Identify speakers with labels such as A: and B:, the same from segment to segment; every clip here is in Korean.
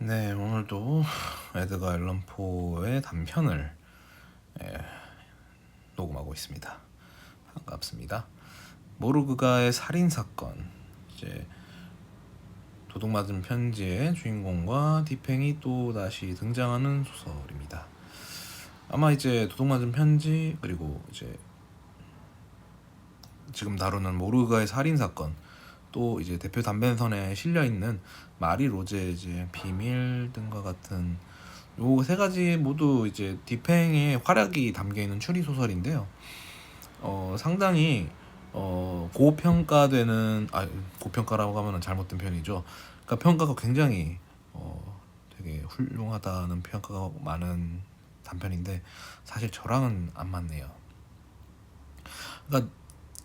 A: 네, 오늘도 에드가 앨런 포의 단편을 녹음하고 있습니다. 반갑습니다. 모르그가의 살인 사건, 이제 도둑맞은 편지의 주인공과 디팽이 또 다시 등장하는 소설입니다. 아마 이제 도둑맞은 편지 그리고 이제 지금 다루는 모르그가의 살인 사건, 또 이제 대표 단편선에 실려 있는 마리 로제의 비밀 등과 같은 요 세 가지 모두 이제 디팽의 활약이 담겨 있는 추리 소설인데요. 상당히 고평가되는, 고평가라고 하면 잘못된 표현이죠. 그러니까 평가가 굉장히 되게 훌륭하다는 평가가 많은 단편인데 사실 저랑은 안 맞네요. 그러니까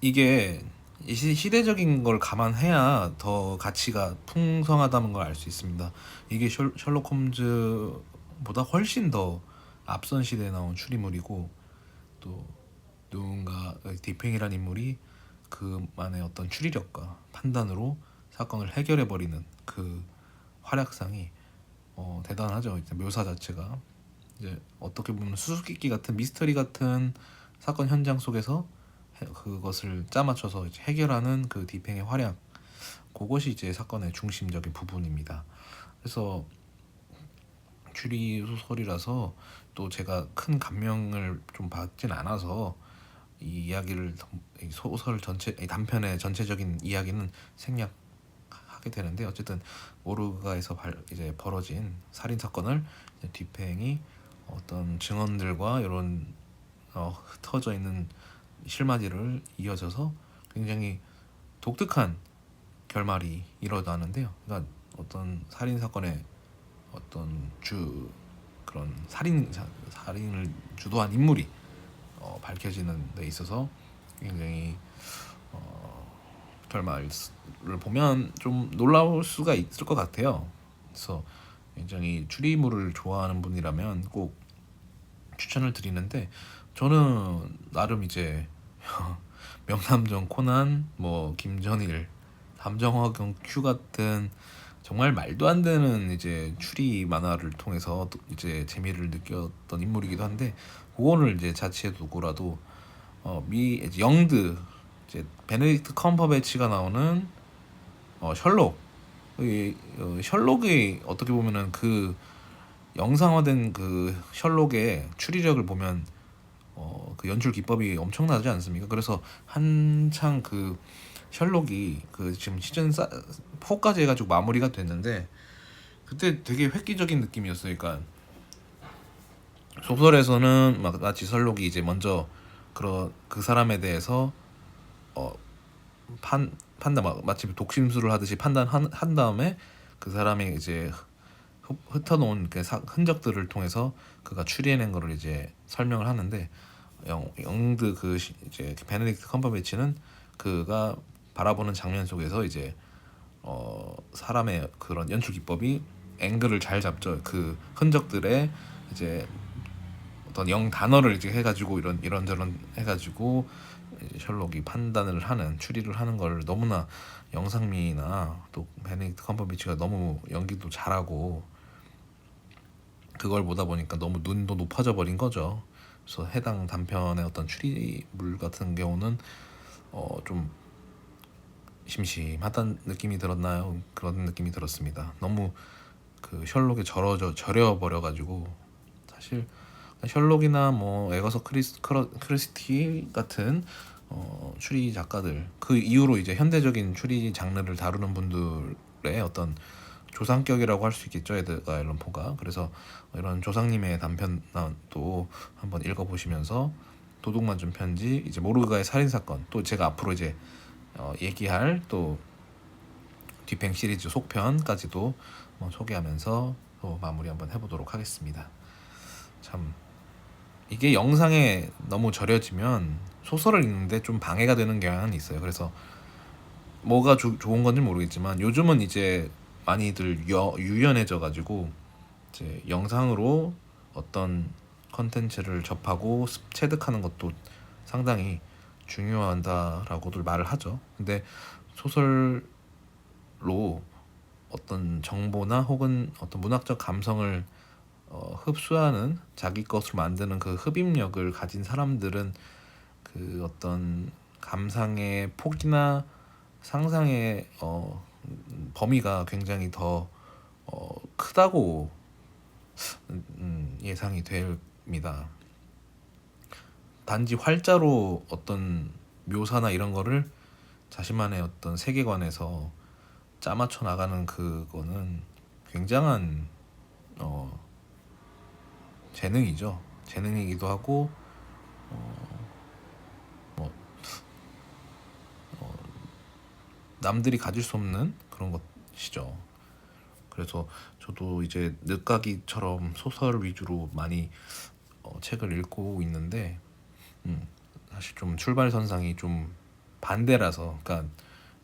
A: 이게 시대적인 걸 감안해야 더 가치가 풍성하다는 걸 알 수 있습니다. 이게 셜록 홈즈보다 훨씬 더 앞선 시대에 나온 추리물이고, 또 누군가 디팽이라는 인물이 그만의 어떤 추리력과 판단으로 사건을 해결해버리는 그 활약상이 대단하죠. 이제 묘사 자체가 이제 어떻게 보면 수수께끼 같은 미스터리 같은 사건 현장 속에서 그것을 짜맞춰서 이제 해결하는 그 디팽의 활약, 그것이 이제 사건의 중심적인 부분입니다. 그래서 추리 소설이라서 또 제가 큰 감명을 좀 받진 않아서 이 이야기를, 이 소설 전체, 이 단편의 전체적인 이야기는 생략하게 되는데, 어쨌든 모르가에서 이제 벌어진 살인 사건을 이제 디팽이 어떤 증언들과 이런 흩어져 있는 실마리를 이어져서 굉장히 독특한 결말이 일어나는데요. 그러니까 어떤 살인 사건의 어떤 그런 살인을 주도한 인물이 밝혀지는 데 있어서 굉장히 결말을 보면 좀 놀라울 수가 있을 것 같아요. 그래서 굉장히 추리물을 좋아하는 분이라면 꼭 추천을 드리는데, 저는 나름 이제 명탐정 코난, 뭐 김전일, 담정화경 큐 같은 정말 말도 안 되는 이제 추리 만화를 통해서 이제 재미를 느꼈던 인물이기도 한데, 그거를 이제 자취해 두고라도 이제 영드, 이제 베네딕트 컴버배치가 나오는 셜록, 셜록이 어떻게 보면은 그 영상화된 그 셜록의 추리력을 보면 그 연출 기법이 엄청나지 않습니까? 그래서 한창 그 셜록이 그 지금 시즌 4까지 해가지고 마무리가 됐는데, 그때 되게 획기적인 느낌이었어요. 그러니까 소설에서는 막 마치 셜록이 이제 먼저 그 사람에 대해서 어, 판단, 마치 독심술을 하듯이 판단한 다음에 그 사람이 이제 흩어놓은 그 흔적들을 통해서 그가 추리해낸 거를 이제 설명을 하는데, 영드 이제 베네딕트 컴버배치는 그가 바라보는 장면 속에서 이제 사람의 그런 연출 기법이 앵글을 잘 잡죠. 그 흔적들에 이제 어떤 영 단어를 이제 해가지고 이런저런 해가지고 셜록이 판단을 하는, 추리를 하는 걸 너무나 영상미나 또 베네딕트 컴버비치가 너무 연기도 잘하고 그걸 보다 보니까 너무 눈도 높아져 버린 거죠. 그래서 해당 단편의 어떤 추리물 같은 경우는 좀 심심하다는 느낌이 들었나요? 그런 느낌이 들었습니다. 너무 그 셜록에 절여 버려 가지고, 사실 셜록이나 뭐 에거서 크리스티 같은 추리 작가들, 그 이후로 이제 현대적인 추리 장르를 다루는 분들의 어떤 조상격이라고 할 수 있겠죠, 에드가 앨런 포가. 그래서 이런 조상님의 단편도 한번 읽어보시면서 도둑맞은 편지, 이제 모르가의 살인 사건, 또 제가 앞으로 이제 얘기할 또 뒤팽 시리즈 속편까지도 소개하면서 또 마무리 한번 해보도록 하겠습니다. 참 이게 영상에 너무 절여지면 소설을 읽는데 좀 방해가 되는 경향은 있어요. 그래서 뭐가 좋은 건지 모르겠지만 요즘은 이제 많이들 유연해져 가지고 이제 영상으로 어떤 컨텐츠를 접하고 체득하는 것도 상당히 중요하다라고들 말을 하죠. 근데 소설로 어떤 정보나 혹은 어떤 문학적 감성을 흡수하는 자기 것으로 만드는 그 흡입력을 가진 사람들은 그 어떤 감상의 폭이나 상상의 범위가 굉장히 더 크다고 예상이 됩니다. 단지 활자로 어떤 묘사나 이런 거를 자신만의 어떤 세계관에서 짜맞춰 나가는 그거는 굉장한 재능이죠. 재능이기도 하고 뭐 남들이 가질 수 없는 그런 것이죠. 그래서 저도 이제 늦가기처럼 소설 위주로 많이 책을 읽고 있는데 사실 좀 출발선상이 좀 반대라서, 그러니까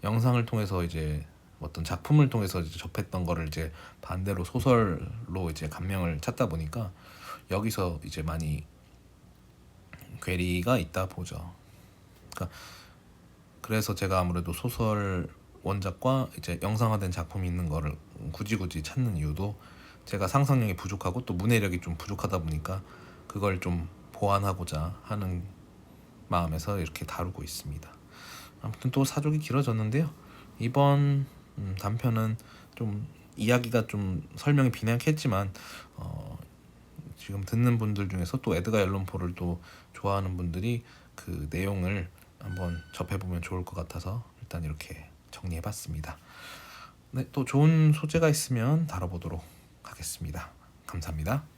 A: 영상을 통해서 이제 어떤 작품을 통해서 이제 접했던 거를 이제 반대로 소설로 이제 감명을 찾다 보니까 여기서 이제 많이 괴리가 있다 보죠. 그러니까 그래서 제가 아무래도 소설 원작과 이제 영상화된 작품이 있는 거를 굳이 찾는 이유도 제가 상상력이 부족하고 또 문해력이 좀 부족하다 보니까 그걸 좀 보완하고자 하는 마음에서 이렇게 다루고 있습니다. 아무튼 또 사족이 길어졌는데요. 이번 단편은 좀 이야기가 좀 설명이 빈약했지만 지금 듣는 분들 중에서 또 에드가 앨런 포를 또 좋아하는 분들이 그 내용을 한번 접해보면 좋을 것 같아서 일단 이렇게 정리해봤습니다. 네, 또 좋은 소재가 있으면 다뤄보도록 하겠습니다. 감사합니다.